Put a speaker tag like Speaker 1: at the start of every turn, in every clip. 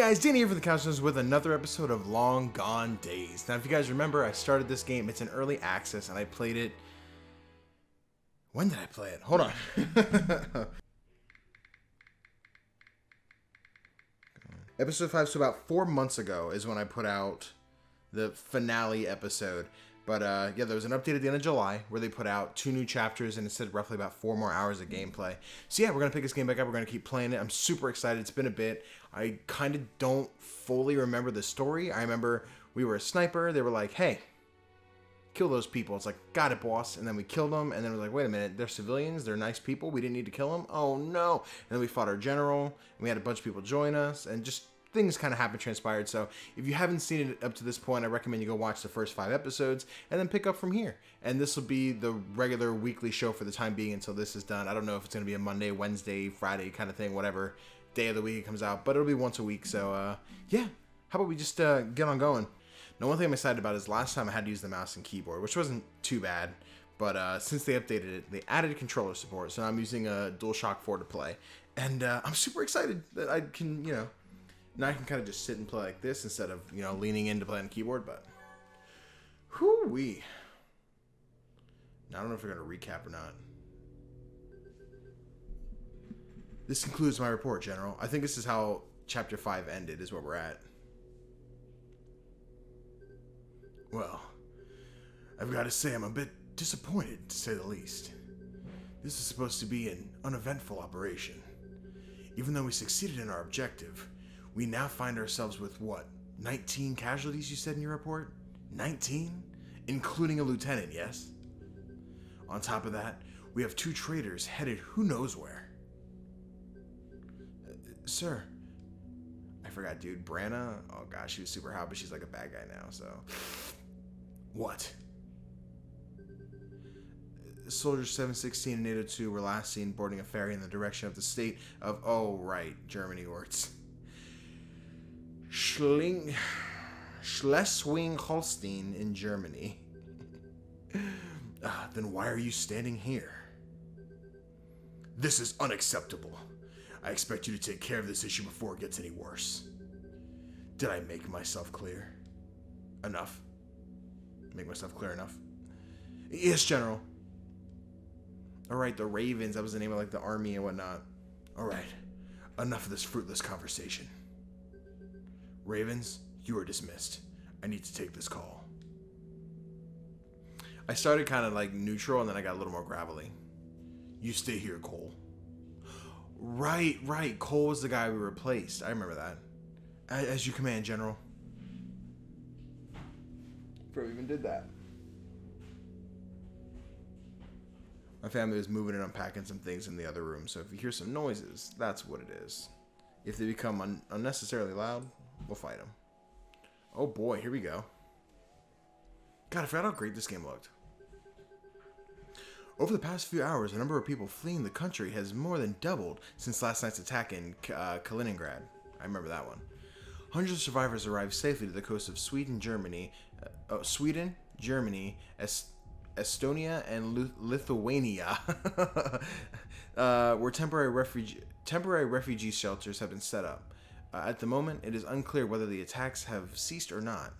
Speaker 1: guys, Danny here for the Councilors with another episode of Long Gone Days. Now, if you guys remember, I started this game. It's in early access, and I played it... When did I play it? Hold on. Episode 5, so about 4 months ago is when I put out the finale episode. But yeah, there was an update at the end of July where they put out 2 new chapters and it said roughly about 4 more hours of gameplay. So yeah, we're going to pick this game back up. We're going to keep playing it. I'm super excited. It's been a bit. I kind of don't fully remember the story. I remember we were a sniper. They were like, hey, kill those people. It's like, got it, boss. And then we killed them. And then it was like, wait a minute. They're civilians. They're nice people. We didn't need to kill them. Oh, no. And then we fought our general. And we had a bunch of people join us. And just... things kind of happened, transpired. So if you haven't seen it up to this point, I recommend you go watch the first 5 episodes and then pick up from here. And this will be the regular weekly show for the time being until this is done. I don't know if it's going to be a Monday, Wednesday, Friday kind of thing, whatever day of the week it comes out, but it'll be once a week. So yeah, how about we just get on going? Now, one thing I'm excited about is last time I had to use the mouse and keyboard, which wasn't too bad. But since they updated it, they added controller support. So now I'm using a DualShock 4 to play. And I'm super excited that I can, now I can kind of just sit and play like this instead of, leaning in to play on the keyboard, but... Whoo-wee. Now, I don't know if we're going to recap or not. This concludes my report, General. I think this is how Chapter 5 ended, is where we're at. Well, I've got to say I'm a bit disappointed, to say the least. This is supposed to be an uneventful operation. Even though we succeeded in our objective... we now find ourselves with, what, 19 casualties you said in your report? 19? Including a lieutenant, yes? On top of that, we have 2 traitors headed who knows where. Sir. I forgot, dude. Branna? Oh, gosh, she was super hot, but she's like a bad guy now, so... What? Soldiers 716 and 802 were last seen boarding a ferry in the direction of the state of... oh, right, Germany, Orts. Schleswig-Holstein in Germany. Then why are you standing here? This is unacceptable. I expect you to take care of this issue before it gets any worse. Did I make myself clear? Enough? Make myself clear enough? Yes, General. Alright, the Ravens. That was the name of like the army and whatnot. Alright, enough of this fruitless conversation. Ravens, you are dismissed. I need to take this call. I started kind of like neutral and then I got a little more gravelly. You stay here, Cole. Right. Cole was the guy we replaced. I remember that. As you command, General. Bro, even did that. My family was moving and unpacking some things in the other room, so if you hear some noises, that's what it is. If they become unnecessarily loud, we'll fight them. Oh boy, here we go. God, I forgot how great this game looked. Over the past few hours, the number of people fleeing the country has more than doubled since last night's attack in Kaliningrad. I remember that one. Hundreds of survivors arrived safely to the coast of Sweden, Germany, Estonia, and Lithuania, where temporary refugee shelters have been set up. At the moment, it is unclear whether the attacks have ceased or not.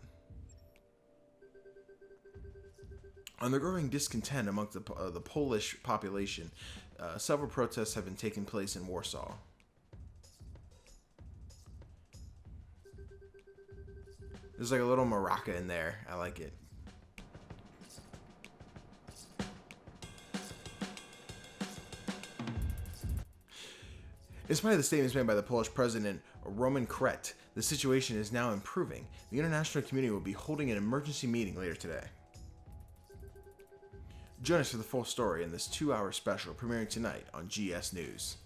Speaker 1: On the growing discontent among the Polish population, several protests have been taking place in Warsaw. There's like a little maraca in there. I like it. Despite the statements made by the Polish president, Roman Kret, the situation is now improving. The international community will be holding an emergency meeting later today. Join us for the full story in this 2-hour special premiering tonight on GS News.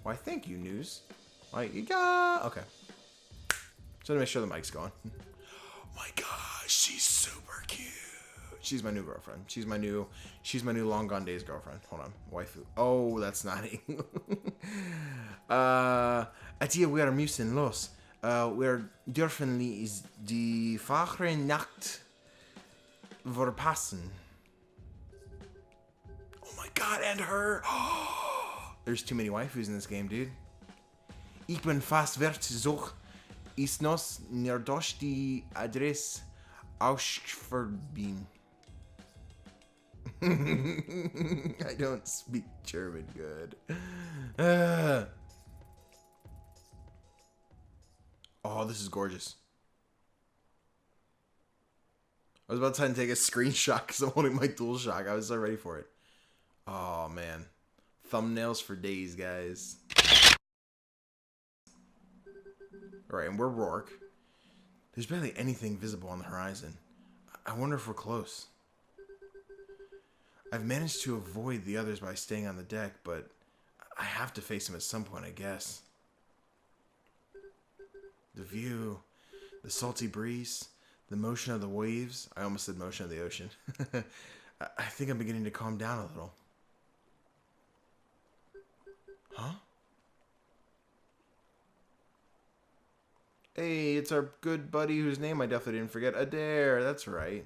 Speaker 1: Why, thank you, News. Okay. So to make sure the mic's going. Oh my gosh, she's super cute. She's my new girlfriend. She's my new Long Gone Days girlfriend. Hold on, waifu. Oh, that's naughty. Wir müssen los. Wir dürfen die Fahre Nacht verpassen. Oh my god, and her. There's too many waifus in this game, dude. Ich bin fast versucht, Isnos nerdosti adres Ausverbin. I don't speak German good. Oh, this is gorgeous. I was about to take a screenshot because I'm holding my DualShock. I was so ready for it. Oh, man. Thumbnails for days, guys. Alright, and we're Rourke. There's barely anything visible on the horizon. I wonder if we're close. I've managed to avoid the others by staying on the deck, but I have to face them at some point, I guess. The view, the salty breeze, the motion of the waves. I almost said motion of the ocean. I think I'm beginning to calm down a little. Huh? Hey, it's our good buddy whose name I definitely didn't forget. Adair, that's right.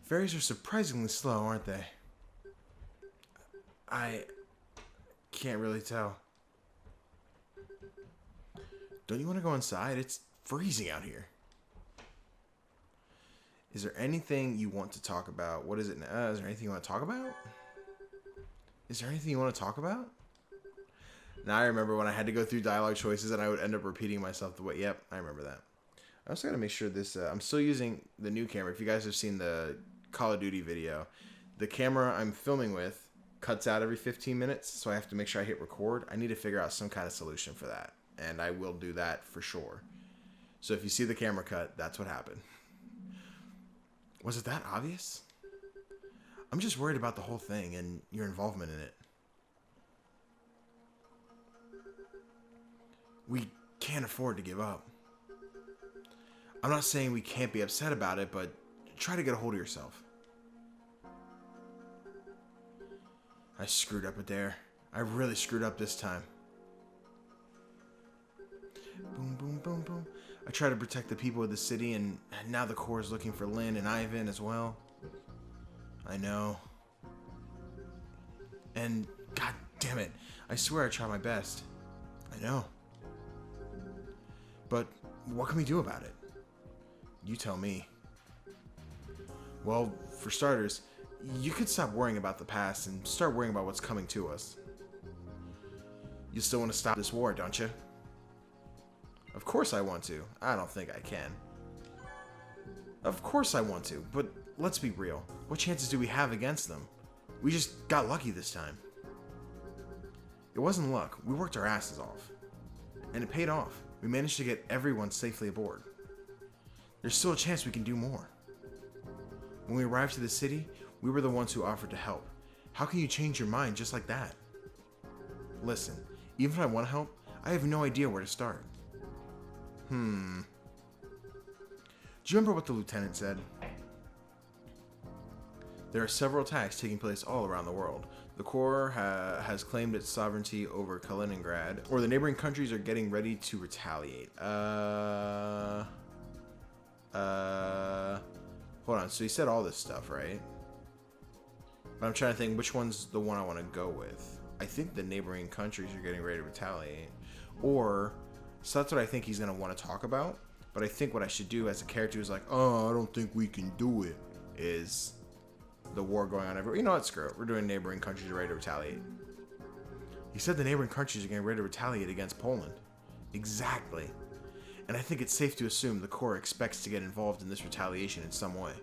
Speaker 1: Fairies are surprisingly slow, aren't they? I can't really tell. Don't you want to go inside? It's freezing out here. Is there anything you want to talk about? What is it now? Is there anything you want to talk about? Is there anything you want to talk about? Now I remember when I had to go through dialogue choices and I would end up repeating myself the way. Yep, I remember that. I also got to make sure this... I'm still using the new camera. If you guys have seen the Call of Duty video, the camera I'm filming with cuts out every 15 minutes, so I have to make sure I hit record. I need to figure out some kind of solution for that, and I will do that for sure. So if you see the camera cut, that's what happened. Was it that obvious? I'm just worried about the whole thing and your involvement in it. We can't afford to give up. I'm not saying we can't be upset about it, but try to get a hold of yourself. I screwed up Adair. I really screwed up this time. Boom, boom, boom, boom. I try to protect the people of the city, and now the Corps is looking for Lynn and Ivan as well. I know. And, god damn it, I swear I try my best. I know. But what can we do about it? You tell me. Well, for starters, you could stop worrying about the past and start worrying about what's coming to us. You still want to stop this war, don't you? Of course I want to. I don't think I can. Of course I want to, but let's be real. What chances do we have against them? We just got lucky this time. It wasn't luck. We worked our asses off. And it paid off. We managed to get everyone safely aboard. There's still a chance we can do more. When we arrived to the city, we were the ones who offered to help. How can you change your mind just like that? Listen, even if I want to help, I have no idea where to start. Do you remember what the lieutenant said? There are several attacks taking place all around the world. The Corps has claimed its sovereignty over Kaliningrad, or the neighboring countries are getting ready to retaliate. Hold on, so he said all this stuff, right? But I'm trying to think which one's the one I want to go with. I think the neighboring countries are getting ready to retaliate. Or, so that's what I think he's going to want to talk about. But I think what I should do as a character who's like, oh, I don't think we can do it, is the war going on everywhere. You know what, screw it. We're doing neighboring countries are ready to retaliate. He said the neighboring countries are getting ready to retaliate against Poland. Exactly. And I think it's safe to assume the Corps expects to get involved in this retaliation in some way.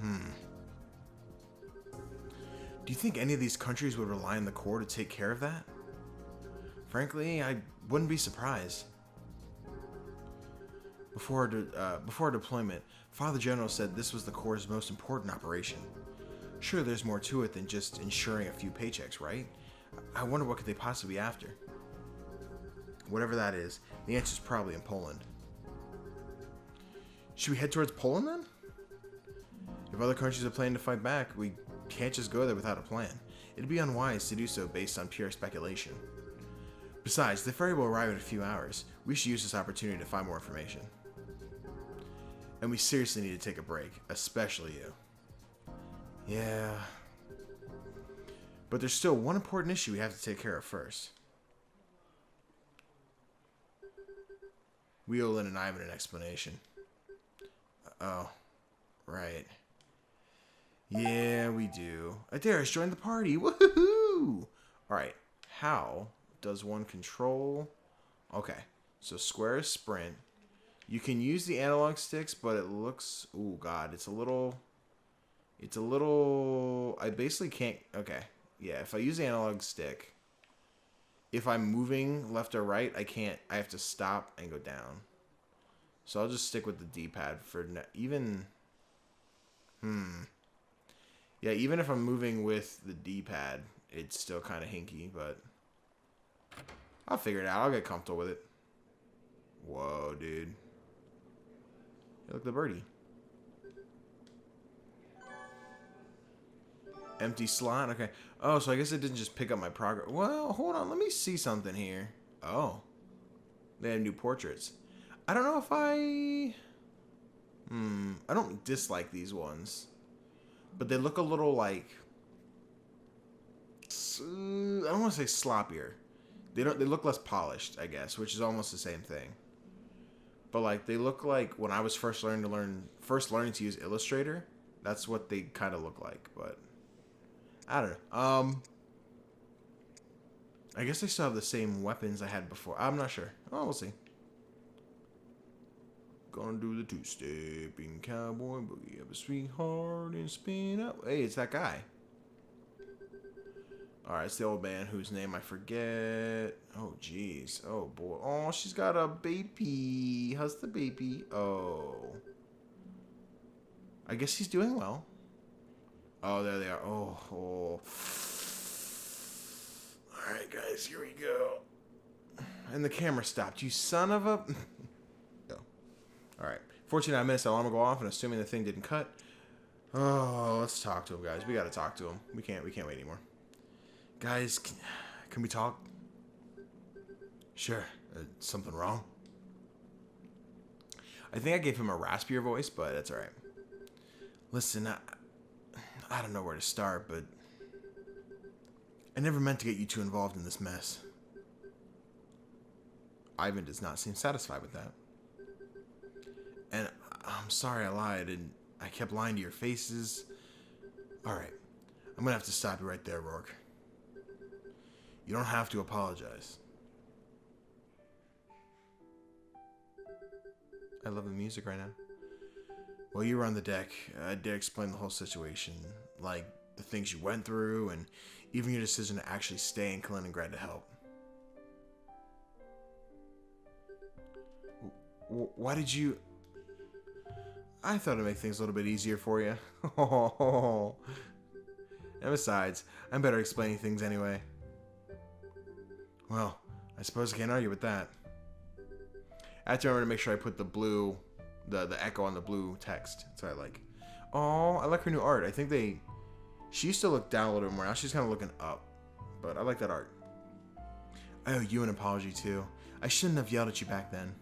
Speaker 1: Do you think any of these countries would rely on the Corps to take care of that? Frankly, I wouldn't be surprised. Before our deployment, Father General said this was the Corps' most important operation. Sure, there's more to it than just ensuring a few paychecks, right? I wonder what could they possibly be after. Whatever that is, the answer's probably in Poland. Should we head towards Poland then? If other countries are planning to fight back, we can't just go there without a plan. It'd be unwise to do so based on pure speculation. Besides, the ferry will arrive in a few hours. We should use this opportunity to find more information. And we seriously need to take a break, especially you. Yeah. But there's still one important issue we have to take care of first. We owe Lynn and Ivan an explanation. Oh, right. Yeah, we do. Adaris joined the party. Woohoo! Alright, how does one control... Okay, so square is sprint. You can use the analog sticks, but it looks... Oh, God, it's a little... I basically can't... Okay, yeah, if I use the analog stick, if I'm moving left or right, I can't... I have to stop and go down. So I'll just stick with the D-pad for... Even... Yeah, even if I'm moving with the D-pad, it's still kind of hinky, but... I'll figure it out. I'll get comfortable with it. Whoa, dude. Hey, look, the birdie. Empty slot? Okay. Oh, so I guess it didn't just pick up my progress. Well, hold on. Let me see something here. Oh. They have new portraits. I don't know if I don't dislike these ones. But they look a little like... I don't want to say sloppier. They look less polished, I guess, which is almost the same thing. But like they look like when I was first learning to use Illustrator, that's what they kind of look like, but I don't know. I guess they still have the same weapons I had before. I'm not sure. Oh, we'll see. Gonna do the two-stepping cowboy boogie up a sweetheart and spin up. Hey, it's that guy. Alright, it's the old man whose name I forget. Oh, jeez. Oh, boy. Oh, she's got a baby. How's the baby? Oh. I guess he's doing well. Oh, there they are. Oh. Alright, guys. Here we go. And the camera stopped. You son of a... Alright. 49 minutes, the alarm will go off, and assuming the thing didn't cut. Oh, let's talk to him, guys. We gotta talk to him. We can't wait anymore. Guys, can we talk? Sure. Something wrong? I think I gave him a raspier voice, but that's alright. Listen, I don't know where to start, but I never meant to get you two involved in this mess. Ivan does not seem satisfied with that. And I'm sorry I lied, and I kept lying to your faces. Alright, I'm gonna have to stop you right there, Rourke. You don't have to apologize. I love the music right now. While you were on the deck, I did explain the whole situation, like the things you went through, and even your decision to actually stay in Kaliningrad to help. Why did you... I thought it'd make things a little bit easier for you. And besides, I'm better at explaining things anyway. Well, I suppose I can't argue with that. I have to remember to make sure I put the blue, the echo on the blue text. That's what I like. Oh, I like her new art. I think she used to look down a little bit more. Now she's kind of looking up. But I like that art. I owe you an apology too. I shouldn't have yelled at you back then.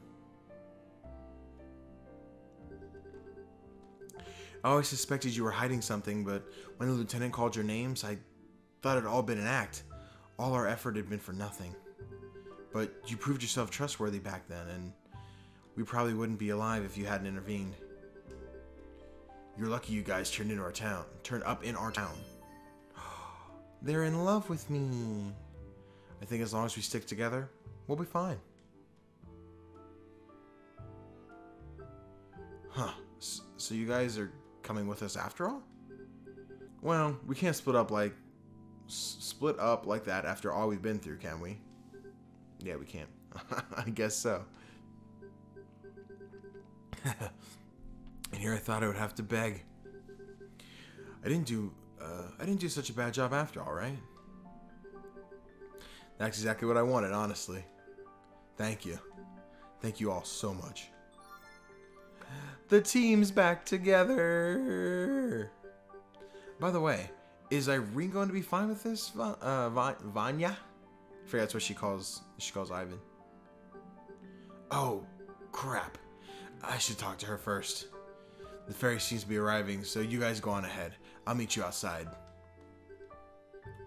Speaker 1: I always suspected you were hiding something, but when the lieutenant called your names, I thought it had all been an act. All our effort had been for nothing. But you proved yourself trustworthy back then, and we probably wouldn't be alive if you hadn't intervened. You're lucky you guys turned up in our town. They're in love with me. I think as long as we stick together, we'll be fine. Huh. So you guys are coming with us after all? Well, we can't split up like that after all we've been through, can we? Yeah, we can't. I guess so. And here I thought I would have to beg. I didn't do such a bad job after all, right? That's exactly what I wanted, honestly. Thank you. Thank you all so much. The team's back together. By the way, is Irene going to be fine with this, Vanya? I forget that's what she calls Ivan. Oh, crap. I should talk to her first. The ferry seems to be arriving, so you guys go on ahead. I'll meet you outside.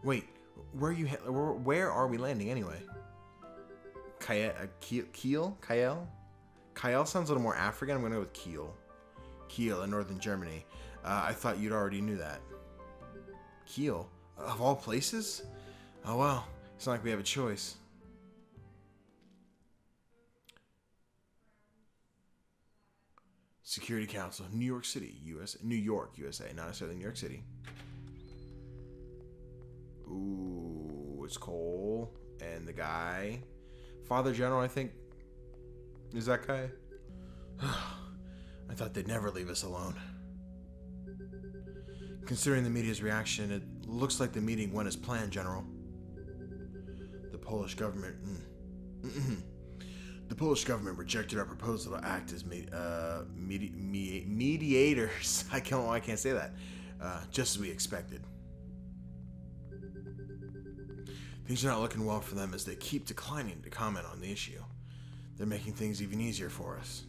Speaker 1: Wait, where are we landing anyway? Kyle? Kiel sounds a little more African. I'm going to go with Kiel. Kiel in northern Germany. I thought you'd already knew that. Kiel? Of all places? Oh well, it's not like we have a choice. Security Council, New York City, USA. New York, USA, not necessarily New York City. Ooh, it's Cole and the guy. Father General, I think. Is that guy? I thought they'd never leave us alone. Considering the media's reaction, it looks like the meeting went as planned, General. The Polish government... The Polish government rejected our proposal to act as mediators. I can't say that. Just as we expected. Things are not looking well for them as they keep declining to comment on the issue. They're making things even easier for us.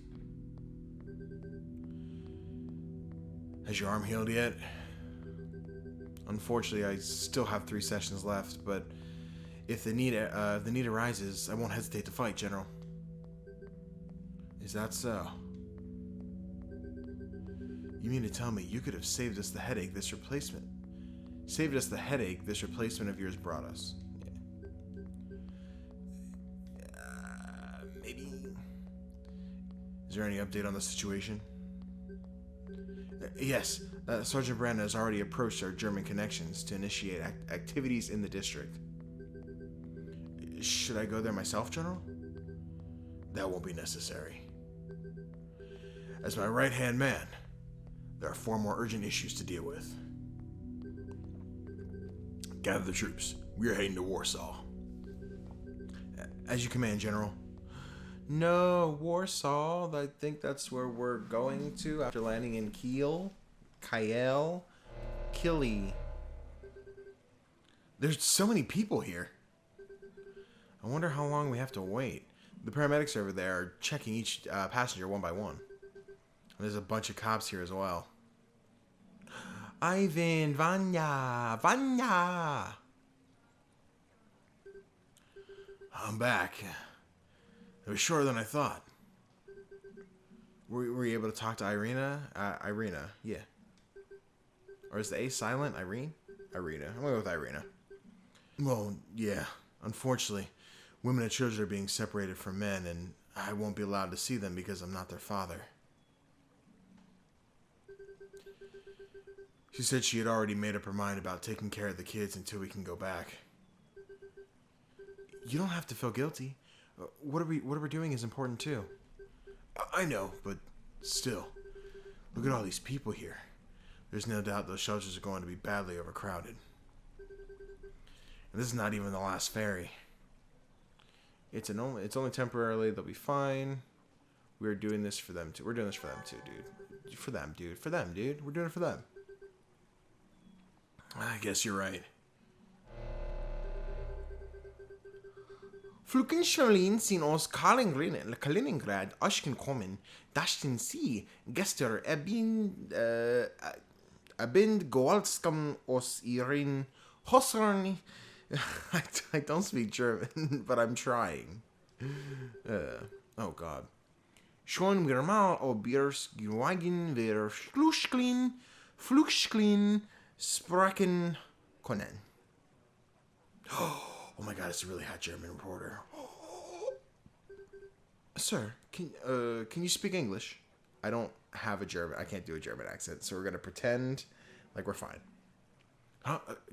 Speaker 1: Has your arm healed yet? Unfortunately, I still have 3 sessions left, but if the need arises, I won't hesitate to fight, General. Is that so? You mean to tell me you could have saved us the headache this replacement of yours brought us? Maybe. Is there any update on the situation? Yes, Sergeant Brandon has already approached our German connections to initiate activities in the district. Should I go there myself, General? That won't be necessary. As my right-hand man, there are 4 more urgent issues to deal with. Gather the troops. We are heading to Warsaw. As you command, General. No, Warsaw. I think that's where we're going to after landing in Kiel. Kili. There's so many people here. I wonder how long we have to wait. The paramedics over there are checking each passenger one by one. And there's a bunch of cops here as well. Ivan, Vanya! I'm back. It was shorter than I thought. Were you able to talk to Irina? Irina, yeah. Or is the A silent? Irene? Irina. I'm gonna go with Irina. Well, yeah. Unfortunately, women and children are being separated from men, and I won't be allowed to see them because I'm not their father. She said she had already made up her mind about taking care of the kids until we can go back. You don't have to feel guilty. What we're doing is important too. I know, but still, look at all these people here. There's no doubt those shelters are going to be badly overcrowded. And this is not even the last ferry. It's only temporarily. They'll be fine. We're doing this for them too. We're doing this for them too, dude. For them, dude. For them, dude. We're doing it for them. I guess you're right. Flugschalen sind aus Kaliningrad ausgekommen. Dachten Sie, gestern Abend Goldscom aus Ihren Hossern. I don't speak German, but I'm trying. Oh God. Schon wir mal obers gewagen wir Flugschalen sprechen können. Oh my God, it's a really hot German reporter. Sir, can you speak English? I don't have a German. I can't do a German accent, so we're gonna pretend like we're fine.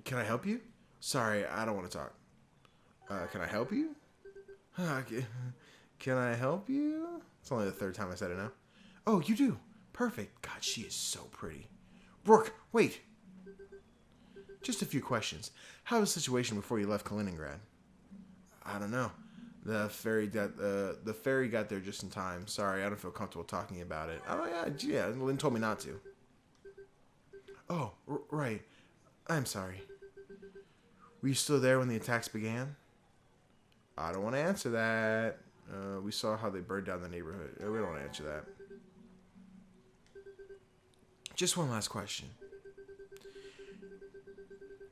Speaker 1: Can I help you? Sorry, I don't want to talk. Can I help you? Can I help you? It's only the 3rd time I said it now. Oh, you do. Perfect. God, she is so pretty. Rourke, wait. Just a few questions. How was the situation before you left Kaliningrad? I don't know. The ferry got there just in time. Sorry, I don't feel comfortable talking about it. Oh yeah. Lynn told me not to. Oh, right. I'm sorry. Were you still there when the attacks began? I don't want to answer that. We saw how they burned down the neighborhood. We don't want to answer that. Just one last question.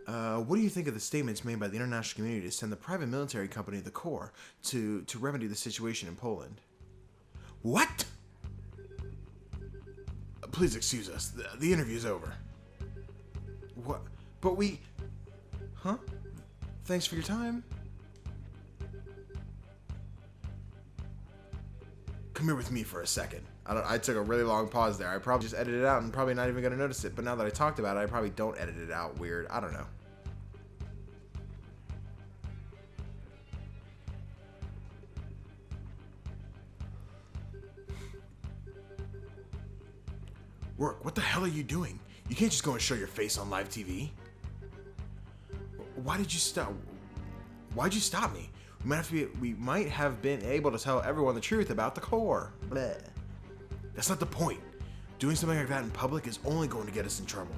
Speaker 1: What do you think of the statements made by the international community to send the private military company, the Corps, to remedy the situation in Poland? What? Please excuse us. The interview's over. What? But we... Huh? Thanks for your time. Come here with me for a second. I took a really long pause there. I probably just edited it out and probably not even going to notice it. But now that I talked about it, I probably don't edit it out weird. I don't know. Rourke, what the hell are you doing? You can't just go and show your face on live TV. Why did you stop? Why'd you stop me? We might have been able to tell everyone the truth about the core. Bleh. That's not the point. Doing something like that in public is only going to get us in trouble.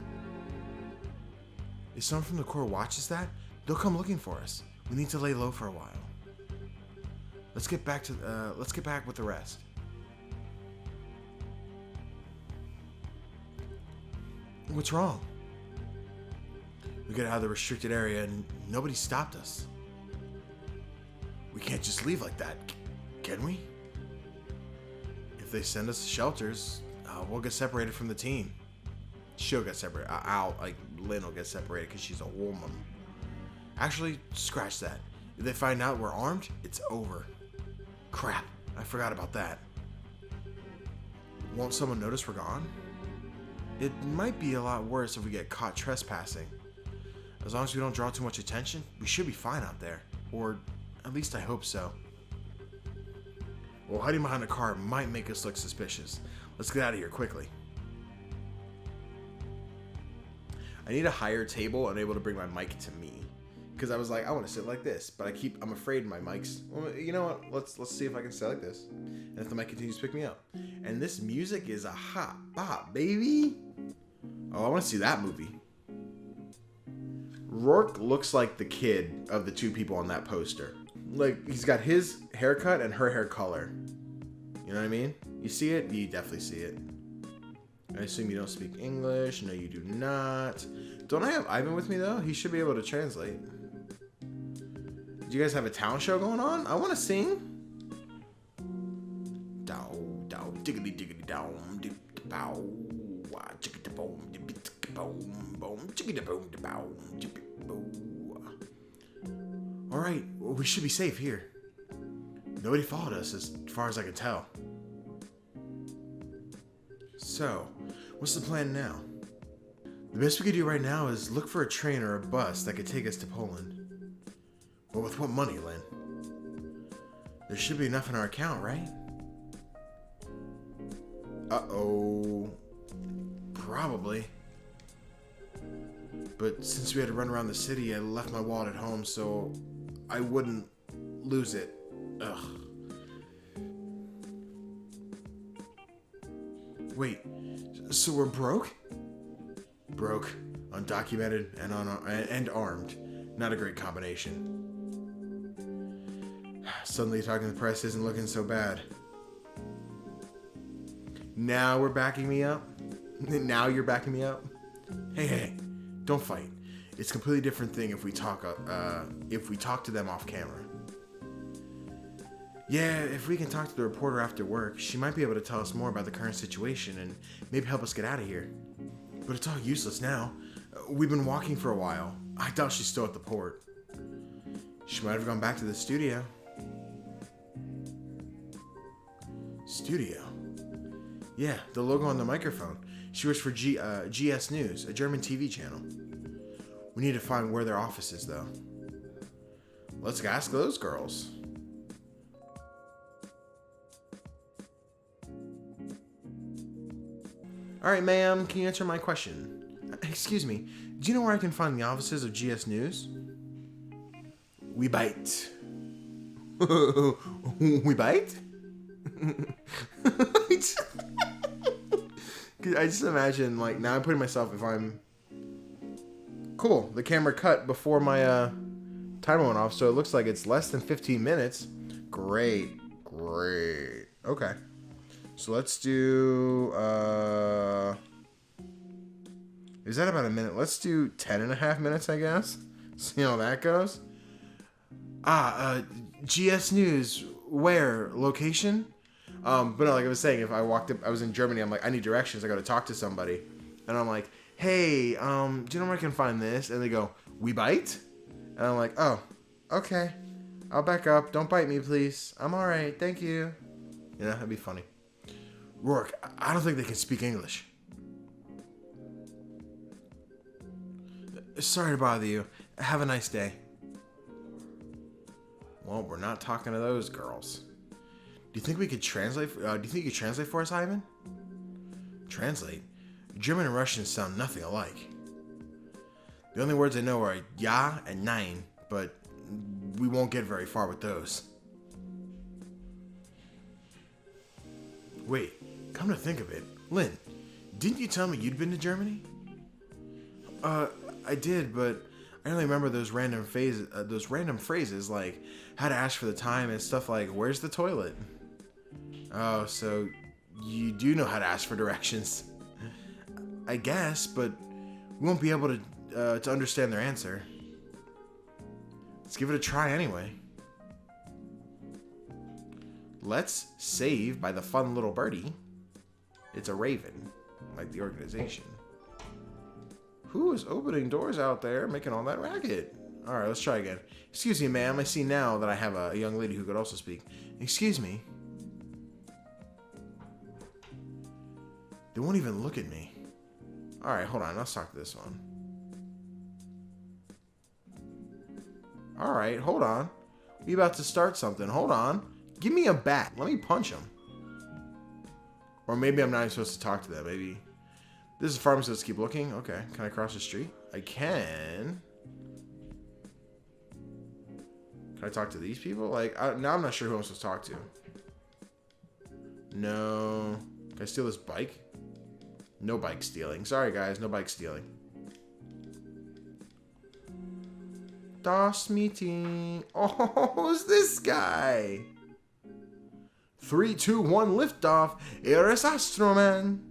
Speaker 1: If someone from the core watches that, they'll come looking for us. We need to lay low for a while. Let's get back with the rest. What's wrong? We got out of the restricted area and nobody stopped us. We can't just leave like that, can we? If they send us to shelters, we'll get separated from the team. She'll get separated. Lynn will get separated because she's a woman. Actually, scratch that. If they find out we're armed, it's over. Crap, I forgot about that. Won't someone notice we're gone? It might be a lot worse if we get caught trespassing. As long as we don't draw too much attention, we should be fine out there. Or at least I hope so. Well, hiding behind a car might make us look suspicious. Let's get out of here quickly. I need a higher table and able to bring my mic to me. Because I was like, I want to sit like this, but I'm afraid my mic's... Well, you know what? Let's see if I can sit like this. And if the mic continues to pick me up. And this music is a hot bop, baby. Oh, I want to see that movie. Rourke looks like the kid of the two people on that poster. Like, he's got his haircut and her hair color. You know what I mean? You see it? You definitely see it. I assume you don't speak English. No, you do not. Don't I have Ivan with me, though? He should be able to translate. Do you guys have a talent show going on? I want to sing. Dow, dow, diggity, diggity, dow, dip, bow, chickity, boom, dip, boom, boom, chickity, boom, bow, dip, boom. All right, well, we should be safe here. Nobody followed us, as far as I can tell. So, what's the plan now? The best we could do right now is look for a train or a bus that could take us to Poland. But with what money, Lynn? There should be enough in our account, right? Uh-oh. Probably. But since we had to run around the city, I left my wallet at home so I wouldn't lose it. Ugh. Wait, so we're broke? Broke, undocumented, and armed. Not a great combination. Suddenly talking to the press isn't looking so bad. Now we're backing me up? Now you're backing me up? Hey, don't fight. It's a completely different thing if we talk to them off camera. Yeah, if we can talk to the reporter after work, she might be able to tell us more about the current situation and maybe help us get out of here. But it's all useless now. We've been walking for a while. I doubt she's still at the port. She might have gone back to the studio. Studio? Yeah, the logo on the microphone. She works for GS News, a German TV channel. We need to find where their office is, though. Let's ask those girls. Alright, ma'am, can you answer my question? Excuse me, do you know where I can find the offices of GS News? We bite. We bite? I just imagine, like, now I'm putting myself, if I'm... Cool, the camera cut before my timer went off, so it looks like it's less than 15 minutes. Great. Okay. So let's do, is that about a minute? Let's do 10.5 minutes, I guess. See how that goes. GS News, where? Location? But no, like I was saying, if I walked up, I was in Germany, I'm like, I need directions. I got to talk to somebody. And I'm like, hey, do you know where I can find this? And they go, we bite? And I'm like, oh, okay. I'll back up. Don't bite me, please. I'm all right. Thank you. Yeah, that'd be funny. Rourke, I don't think they can speak English. Sorry to bother you. Have a nice day. Well, we're not talking to those girls. Do you think we could translate? Do you think you could translate for us, Ivan? Translate? German and Russian sound nothing alike. The only words I know are ja and nein, but we won't get very far with those. Wait, come to think of it, Lynn, didn't you tell me you'd been to Germany? I did, but I only remember those random phrases like how to ask for the time and stuff like, where's the toilet? Oh, so you do know how to ask for directions. I guess, but we won't be able to understand their answer. Let's give it a try anyway. Let's save by the fun little birdie. It's a raven, like the organization. Who is opening doors out there making all that racket? All right, let's try again. Excuse me, ma'am. I see now that I have a young lady who could also speak. Excuse me. They won't even look at me. All right, hold on. Let's talk to this one. All right, hold on. We about to start something. Hold on. Give me a bat. Let me punch him. Or maybe I'm not even supposed to talk to them. Maybe. This is a pharmacy. Let's keep looking. Okay. Can I cross the street? I can. Can I talk to these people? Like, now I'm not sure who I'm supposed to talk to. No. Can I steal this bike? No bike stealing. Sorry, guys. No bike stealing. DOS meeting. Oh, who's this guy? 3, 2, 1, liftoff. Er ist Astroman.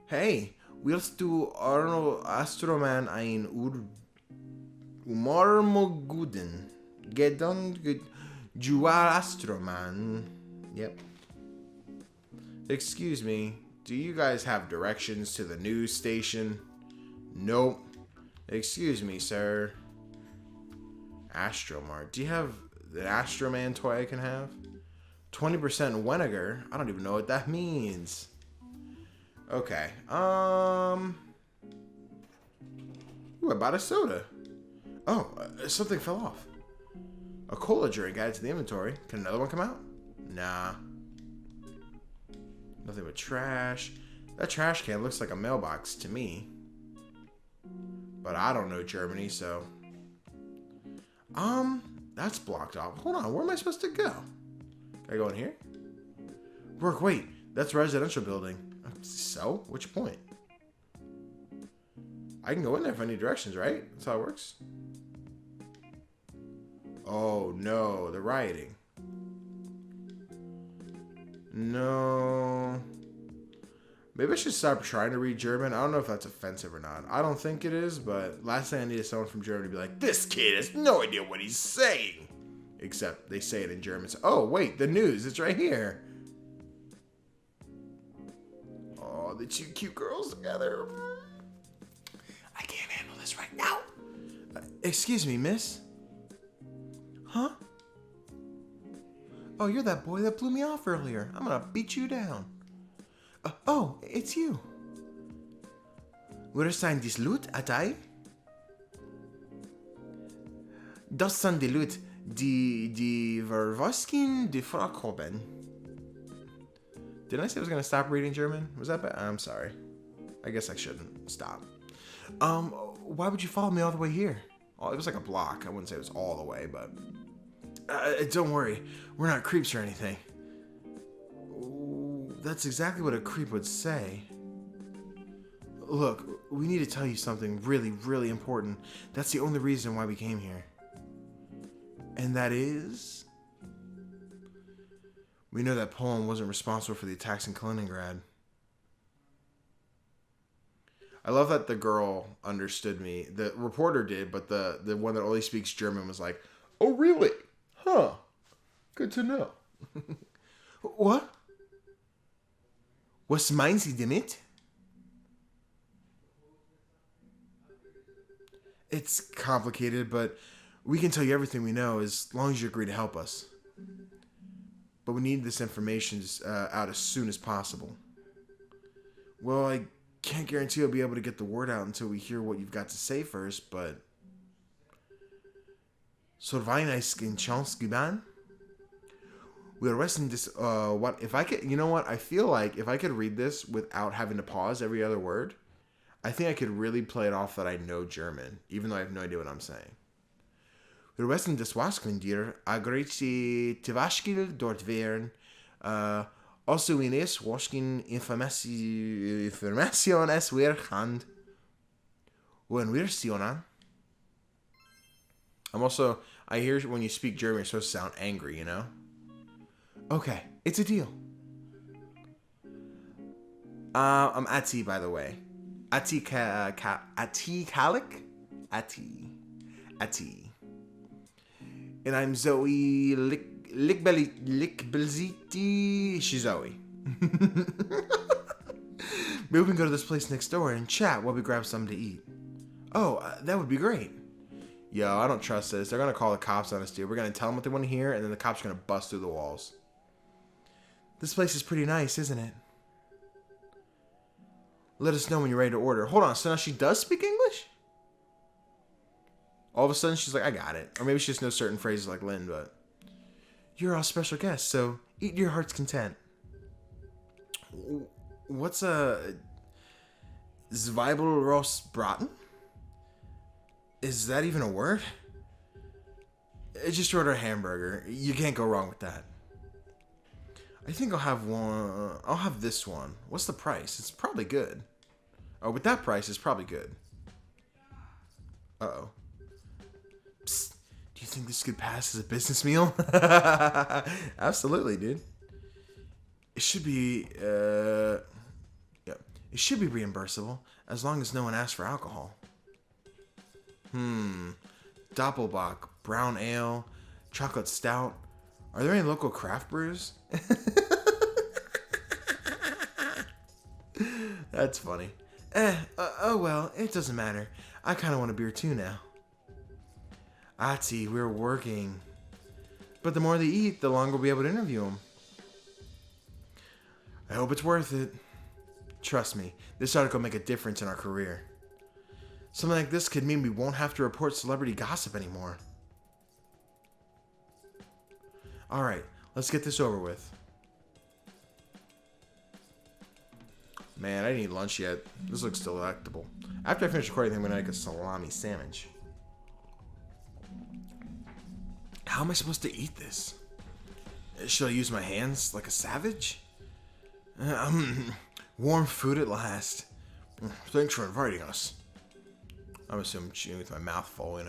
Speaker 1: Hey, willst du Arno Astroman ein Umormoguden? Gedankt Juar Astroman. Yep. Excuse me, do you guys have directions to the news station? Nope. Excuse me, sir. Astromart. Do you have the Astroman toy I can have? 20% vinegar? I don't even know what that means. Okay. Ooh, I bought a soda. Oh, something fell off. A cola drink added to the inventory. Can another one come out? Nah. Nothing but trash. That trash can looks like a mailbox to me. But I don't know Germany, so... That's blocked off. Hold on, where am I supposed to go? Can I go in here? Brooke, wait. That's a residential building. So? Which point? I can go in there if I need directions, right? That's how it works. Oh, no. They're rioting. No. Maybe I should stop trying to read German. I don't know if that's offensive or not. I don't think it is, but last thing I need is someone from Germany to be like, this kid has no idea what he's saying. Except they say it in German. So, oh, wait, the news. It's right here. Oh, the two cute girls together. I can't handle this right now. Excuse me, miss. Huh? Oh, you're that boy that blew me off earlier. I'm gonna beat you down. Oh, it's you. Where sind die Loot, Atai? Das sind die Loot, die Verwaskin, die Frakoben. Didn't I say I was gonna stop reading German? Was that bad? I'm sorry. I guess I shouldn't stop. Why would you follow me all the way here? Oh, it was like a block. I wouldn't say it was all the way, but... don't worry. We're not creeps or anything. That's exactly what a creep would say. Look, we need to tell you something really, really important. That's the only reason why we came here. And that is... we know that Poland wasn't responsible for the attacks in Kaliningrad. I love that the girl understood me. The reporter did, but the one that only speaks German was like, oh, really? Huh. Good to know. What? Was meinen Sie damit? It's complicated, but we can tell you everything we know as long as you agree to help us. But we need this information out as soon as possible. Well, I can't guarantee I'll be able to get the word out until we hear what you've got to say first, but... Sorvainaisk in chance guban? We're resting this, what, if I could, you know what, I feel like if I could read this without having to pause every other word, I think I could really play it off that I know German, even though I have no idea what I'm saying. Wir wissen des Wasken dir, agrici tivashkil dort wären, also in es waskin information es wir hand, when we're sionan. I hear when you speak German, you're supposed to sound angry, you know? Okay, it's a deal. I'm Ati, by the way. Ati Kalik? Ati. And I'm Zoe Likbelziti. She's Zoe. Maybe we can go to this place next door and chat while we grab something to eat. Oh, that would be great. Yo, I don't trust this. They're going to call the cops on us, dude. We're going to tell them what they want to hear, and then the cops are going to bust through the walls. This place is pretty nice, isn't it? Let us know when you're ready to order. Hold on, so now she does speak English? All of a sudden, she's like, I got it. Or maybe she just knows certain phrases like Lynn, but... You're our special guest, so eat to your heart's content. What's a... Zwiebelrostbraten? Is that even a word? Just order a hamburger. You can't go wrong with that. I think I'll have one. I'll have this one. What's the price? It's probably good. Oh, with that price, it's probably good. Uh-oh. Psst. Do you think this could pass as a business meal? Absolutely, dude. It should be, yeah. It should be reimbursable as long as no one asks for alcohol. Doppelbock, brown ale, chocolate stout. Are there any local craft brews? That's funny. Oh well, it doesn't matter. I kind of want a beer too now. Ati, we're working. But the more they eat, the longer we'll be able to interview them. I hope it's worth it. Trust me, this article will make a difference in our career. Something like this could mean we won't have to report celebrity gossip anymore. Alright, let's get this over with. Man, I didn't eat lunch yet. This looks delectable. After I finish recording, I'm going to make a salami sandwich. How am I supposed to eat this? Should I use my hands like a savage? Warm food at last. Thanks for inviting us. I'm assuming chewing with my mouth full, you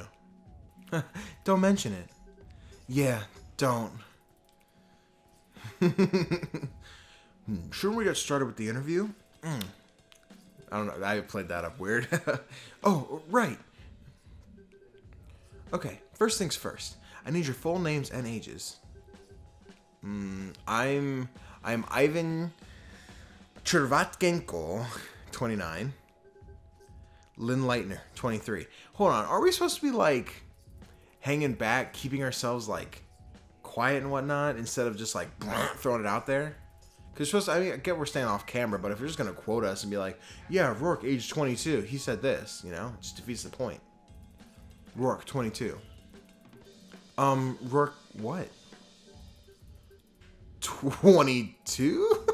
Speaker 1: know. Don't mention it. Yeah, don't. Shouldn't we get started with the interview? I don't know. I played that up weird. Oh, right. Okay, first things first. I need your full names and ages. I'm Ivan Chervatgenko, 29. Lynn Leitner, 23. Hold on, are we supposed to be like hanging back, keeping ourselves like quiet and whatnot instead of just like throwing it out there? Because I mean, I get we're staying off camera, but if you're just gonna quote us and be like, yeah, Rourke, age 22, he said this, you know, it just defeats the point. Rourke, 22. Rourke, what? 22?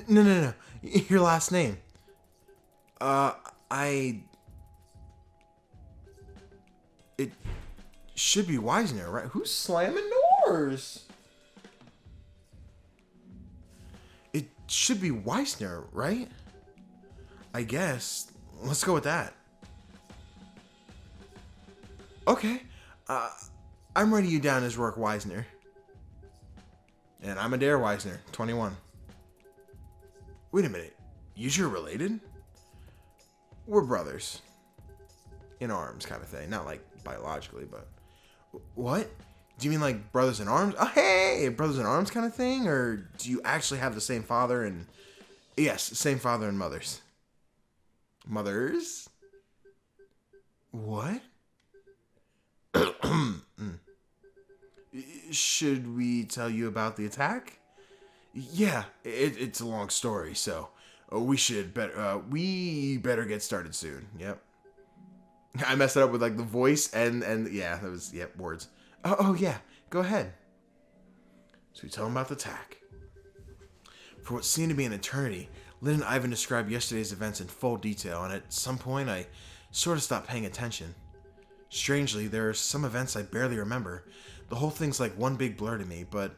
Speaker 1: No. Your last name. It should be Weisner, right? Who's slamming doors? It should be Weisner, right? I guess. Let's go with that. Okay. I'm writing you down as Rourke Weisner. And I'm Adair Weisner, 21. Wait a minute. You're related? We're brothers. In arms kind of thing. Not like biologically, but what? Do you mean like brothers in arms? Oh, hey, brothers in arms kind of thing, or do you actually have the same father and yes, same father and mothers? What? Should we tell you about the attack? Yeah, it's a long story, so we better get started soon. Yep. I messed it up with like the voice and yeah, that was words. Oh yeah, go ahead. So we tell him about the attack. For what seemed to be an eternity, Lynn and Ivan described yesterday's events in full detail, and at some point I sort of stopped paying attention. Strangely, there are some events I barely remember. The whole thing's like one big blur to me, but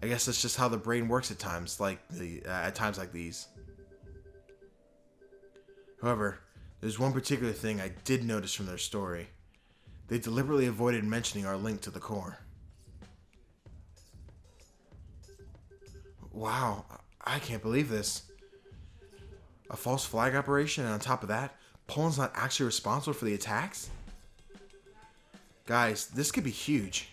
Speaker 1: I guess that's just how the brain works at times like these. However, there's one particular thing I did notice from their story. They deliberately avoided mentioning our link to the core. Wow, I can't believe this. A false flag operation, and on top of that, Poland's not actually responsible for the attacks? Guys, this could be huge.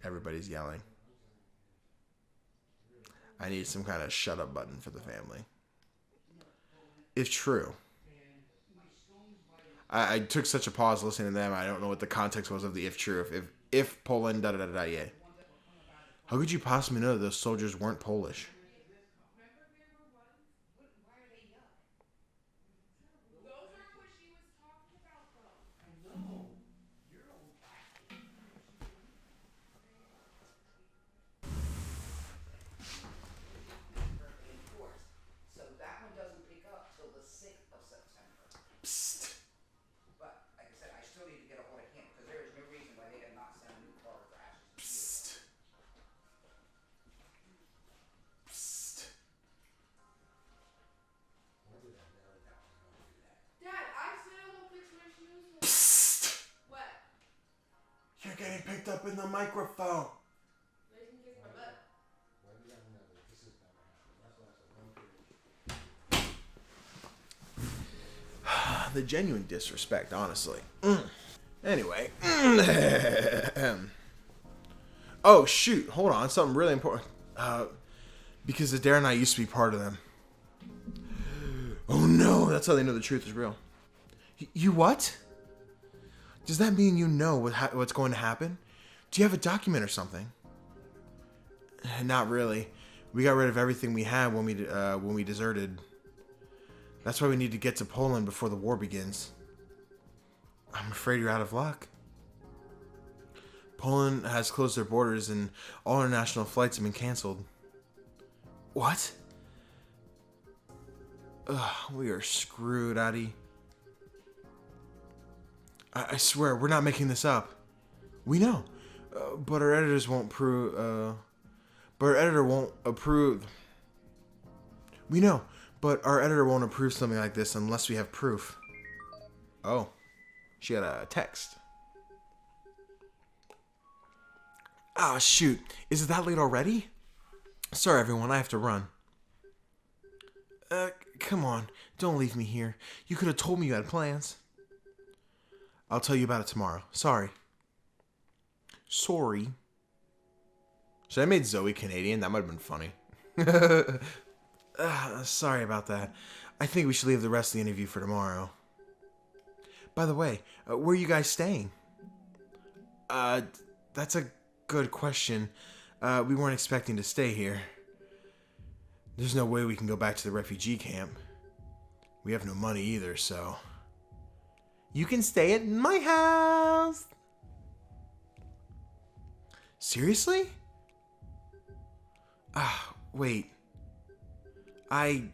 Speaker 1: Everybody's yelling. I need some kind of shut up button for the family. If true. I took such a pause listening to them. I don't know what the context was of the if true. If Poland, da da da da, yeah. How could you possibly know that those soldiers weren't Polish? Psst. Psst. Psst. Psst. You're getting picked up in the microphone. The genuine disrespect, honestly. Anyway. Oh, shoot. Hold on. Something really important. Because Adair and I used to be part of them. Oh, no. That's how they know the truth is real. You what? Does that mean you know what's going to happen? Do you have a document or something? Not really. We got rid of everything we had when we deserted. That's why we need to get to Poland before the war begins. I'm afraid you're out of luck. Poland has closed their borders and all international flights have been canceled. What? Ugh, we are screwed, Adi. I swear, we're not making this up. We know, but our editors won't but our editor won't approve. We know, but our editor won't approve something like this unless we have proof. Oh, she had a text. Ah, shoot. Is it that late already? Sorry, everyone. I have to run. Come on. Don't leave me here. You could have told me you had plans. I'll tell you about it tomorrow. Sorry. Sorry. Should I made Zoe Canadian? That might have been funny. Sorry about that. I think we should leave the rest of the interview for tomorrow. By the way, where are you guys staying? That's a good question. We weren't expecting to stay here. There's no way we can go back to the refugee camp. We have no money either, so... You can stay at my house! Seriously? Wait. I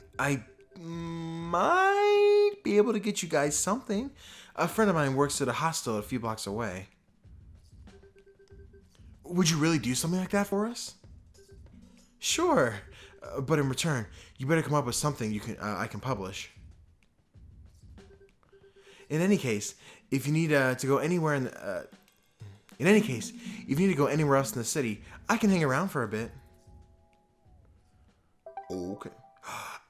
Speaker 1: might be able to get you guys something. A friend of mine works at a hostel a few blocks away. Would you really do something like that for us? Sure. But in return, you better come up with something I can publish. In any case, if you need to go anywhere in any case, if you need to go anywhere else in the city, I can hang around for a bit. Okay.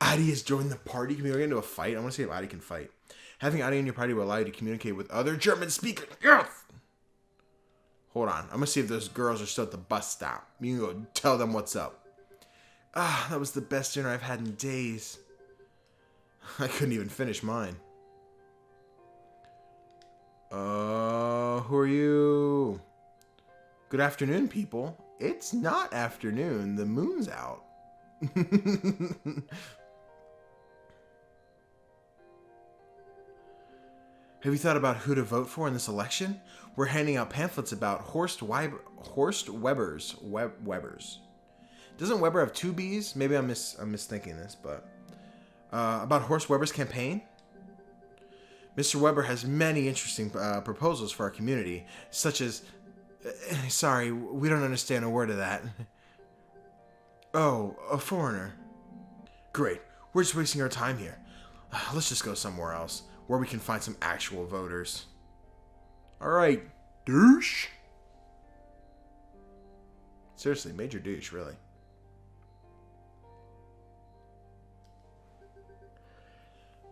Speaker 1: Adi has joined the party. Can we get into a fight? I want to see if Adi can fight. Having Adi in your party will allow you to communicate with other German speakers. Yes! Hold on. I'm going to see if those girls are still at the bus stop. You can go tell them what's up. Ah, that was the best dinner I've had in days. I couldn't even finish mine. Who are you? Good afternoon, people. It's not afternoon. The moon's out. Have you thought about who to vote for in this election? We're handing out pamphlets about Horst Weber's. Doesn't Weber have two B's? Maybe I'm misthinking this, but about Horst Weber's campaign. Mr. Weber has many interesting proposals for our community, such as... sorry, we don't understand a word of that. Oh, a foreigner. Great. We're just wasting our time here. Let's just go somewhere else, where we can find some actual voters. Alright, douche. Seriously, major douche, really.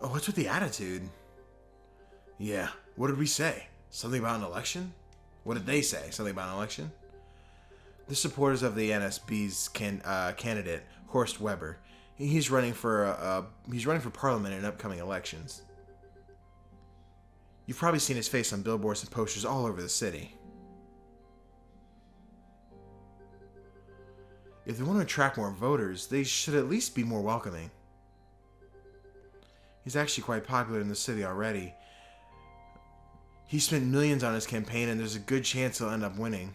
Speaker 1: Oh, what's with the attitude? Yeah, what did we say? Something about an election? What did they say? Something about an election? The supporters of the NSB's candidate, Horst Weber, he's running for parliament in upcoming elections. You've probably seen his face on billboards and posters all over the city. If they want to attract more voters, they should at least be more welcoming. He's actually quite popular in the city already. He spent millions on his campaign, and there's a good chance he'll end up winning.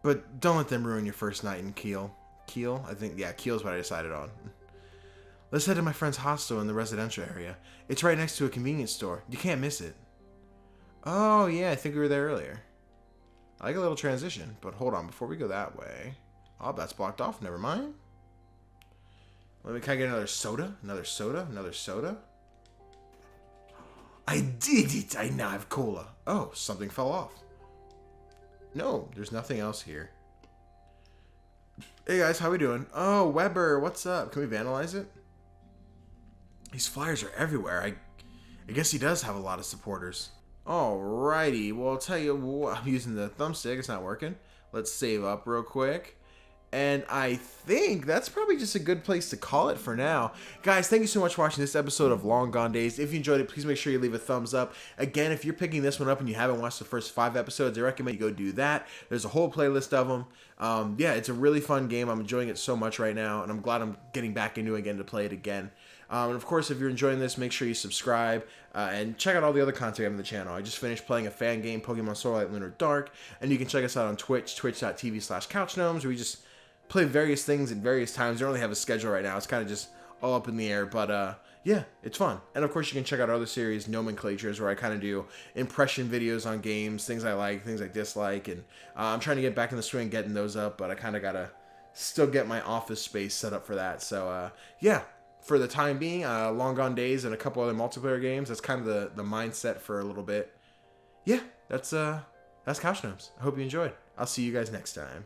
Speaker 1: But don't let them ruin your first night in Kiel. Kiel? I think, yeah, Kiel's what I decided on. Let's head to my friend's hostel in the residential area. It's right next to a convenience store. You can't miss it. Oh, yeah, I think we were there earlier. I like a little transition, but hold on, before we go that way... Oh, that's blocked off, never mind. Can I get another soda? Another soda? Another soda? I did it! I now have cola. Oh, something fell off. No, there's nothing else here. Hey guys, how we doing? Oh, Weber, what's up? Can we vandalize it? These flyers are everywhere. I guess he does have a lot of supporters. Alrighty, well I'll tell you what, I'm using the thumbstick, it's not working. Let's save up real quick. And I think that's probably just a good place to call it for now. Guys, thank you so much for watching this episode of Long Gone Days. If you enjoyed it, please make sure you leave a thumbs up. Again, if you're picking this one up and you haven't watched the first 5 episodes, I recommend you go do that. There's a whole playlist of them. Yeah, it's a really fun game. I'm enjoying it so much right now, and I'm glad I'm getting back into it again to play it again. And of course, if you're enjoying this, make sure you subscribe and check out all the other content I have on the channel. I just finished playing a fan game, Pokemon Sword Light Lunar Dark, and you can check us out on Twitch, twitch.tv/CouchGnomes, where we just play various things at various times. I don't really have a schedule right now. It's kind of just all up in the air, but yeah, it's fun. And of course, you can check out our other series, Nomenclatures, where I kind of do impression videos on games, things I like, things I dislike, and I'm trying to get back in the swing getting those up, but I kind of gotta still get my office space set up for that. So yeah, for the time being, Long Gone Days and a couple other multiplayer games, that's kind of the mindset for a little bit. Yeah, that's Couch Gnomes. I hope you enjoyed. I'll see you guys next time.